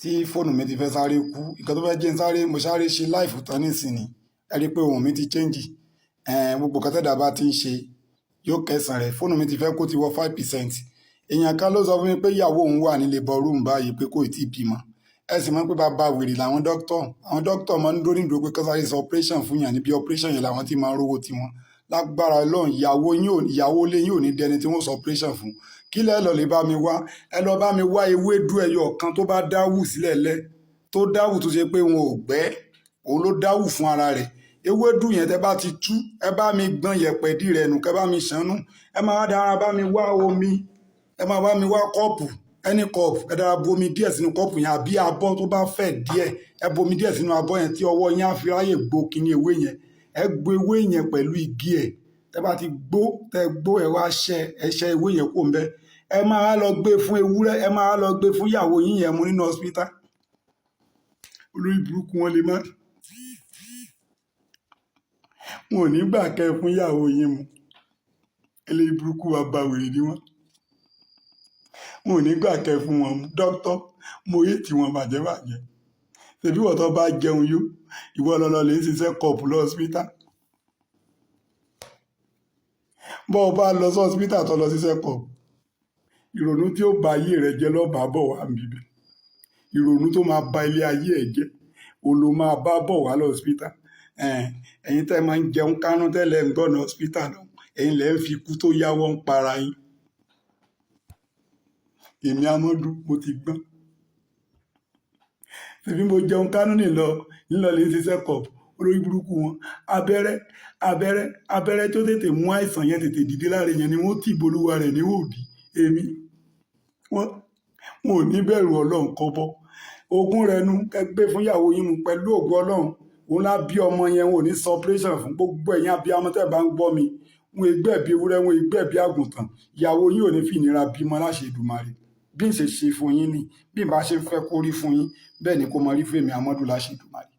tí fóònù mi ti fẹ́ sáré kú. Nǹkan tó fẹ́ jẹ́ ń sáré mo sáré ṣe live tán nísìnyí ẹ rí i pé ohun mi ti change. Gbogbo nǹkan tẹ́dà bá ti ń ṣe yóò kẹsàn rẹ̀. Fóònù mi ti fẹ́ kó ti wọ 5%. Èèyàn kan ló sọ fún mi pé ìyàwó òun wà ní labour room báyìí pé kò tí ì bímọ. Ẹ sì mọ̀ pé bàbá wèrè làwọn dókítà máa ń dórí ìdúró pé kán sáré ṣe operation fún yàn, níbi operation yẹn làwọn ti máa ń rówó tiwọn. Lágbára Ọlọ́run ìyàwó ilé yín ò ní dẹni tí wọ́n sọ operation fún. Kí lẹ́ lọ lè bá mi wá? Ẹ lọ bá mi wá ewédú ẹyọ kan tó bá dáwù sílẹ̀ lẹ́ tó dáwù tó ṣe pé wọn ò gbẹ́, òun ló dáwù fún ara rẹ̀. Ewédú yẹn tẹ́ bá ti tú, ẹ bá mi gbọn yẹ̀pẹ̀ dí rẹ̀ nù, kẹ́ bá mi ṣànú. Ẹ máa dára bá mi wá omi, ẹ máa bá mi wá kọ́ọ̀pù, ẹni kọ́ọ̀pù, ẹ dára bomi díẹ̀ sínú kọ́ọ̀pù yẹn àbí abọ́ tó bá fẹ̀ díẹ̀, ẹ bomi díẹ̀ sínú abọ́ yẹn tí ọwọ́ yín á fi ráyè gbó kíní ewé yẹn. Ẹ gbó ewé yẹn pẹ̀lú igi ẹ̀. Tẹ́ bá ti gbó, ẹ wá ṣẹ́ ewé yẹn kó ń bẹ́. Ẹ máa lọ gbé fún ewúrẹ́, ẹ máa lọ gbé fún ìyàwó yín yẹn mú nínú hospital. Olórí burúkú wọn lè má. Wọn ò ní gbà kẹ́ fún ìyàwó yín mu. Olórí burúkú bàbá wèrè ni wọ́n. Wọn ò ní gbà kẹ́ fún wọn mu. Dókítà, mo yé tí wọn bàjẹ́. Ṣèbí wọ́n tó bá jẹun yó, ìwọ lọ́lọ́ lè ń ṣiṣẹ́ kọ̀ọ̀pù lọ hospital. Bọ́ ọ bá lọ sí hospital tó lọ ṣiṣẹ́ kọ̀ọ̀pù, ìrònú tí ó ba ayé rẹ jẹ́ lọ́ọ́ bá bọ̀ wá níbẹ̀. Ìrònú tó máa ba ilé ayé ẹ̀ jẹ́, òun ló máa bá bọ̀ wá lọ hospital. Ẹ̀yin tẹ́ máa ń jẹun kánú tẹ́lẹ̀ ń gbọ́nà hospital náà, ẹ̀yin lẹ́ ń fi ikú tó yáwọ́ ń para yín. Èmi Amọ́dún, mo ti gbọ́n. Ṣèbí mo jẹun kánú nílọ lè ṣiṣẹ́ kọ̀ọ̀pù. Olórí burúkú wọn abẹ́rẹ́ tó tètè mú àìsàn yẹn tètè dìde lára yẹn ni wọ́n tì bolúwa rẹ̀ ní òdì. Èmi wọn ò ní bẹ̀rù Ọlọ́run kọ́bọ̀. Ogún rẹ̀ nu kẹgbẹ́ fún ìyàwó yín mu pẹ̀lú ògo Ọlọ́run. Òun lá bí ọmọ yẹn, wọn ò ní sọ operation fún. Gbogbo ẹ̀yin abiyamọ tẹ́ bá ń gbọ́ mi, wọn ìgbẹ́bí ewúrẹ́, wọn ìgbẹ́bí àgùntàn. Ìyàwó yín ò ní fi ìnira bímọ láṣẹ Èdùmàrè. Bí n ṣe ṣe fún yín ni, bí n bá ṣe fẹ́ kó rí fún yín, bẹ́ẹ̀ ni kó mọ rí fún èmi Amọ́dún láṣẹ Èdùmàrè.